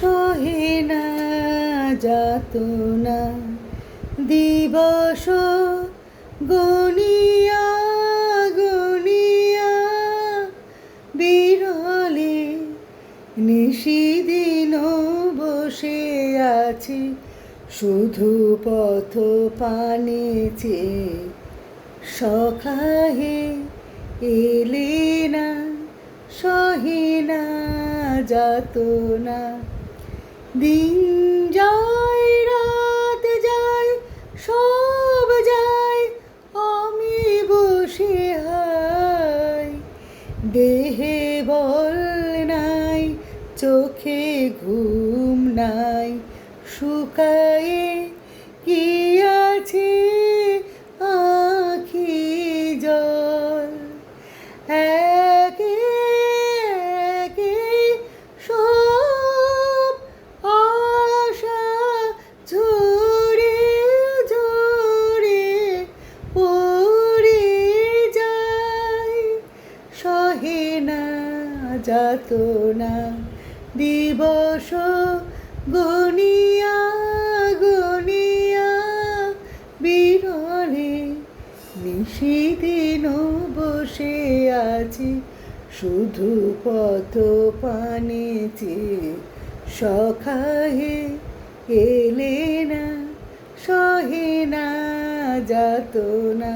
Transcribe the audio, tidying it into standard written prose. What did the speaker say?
সহে না যাতনা দিবস গনিয়া গনিয়া বিরলে নিশিদিন বসে আছি শুধু পথ পানে চেয়ে সখাহে এলে না সহে না যাতনা দিন যায় রাত যায় সব যায় আমি বসে হাই দেহে বল নাই চোখে ঘুম নাই শুকায়ে কি আছে আখি জল একে একে সব আশা ঝরে ঝরে পড়ে যায় সহে না যাতনা দিবস গনিয়া গনিয়া বিরলে নিশিদিন বসে আছি শুধু পথ পানে চেয়ে সখাহে এলে না সহে না যাতনা।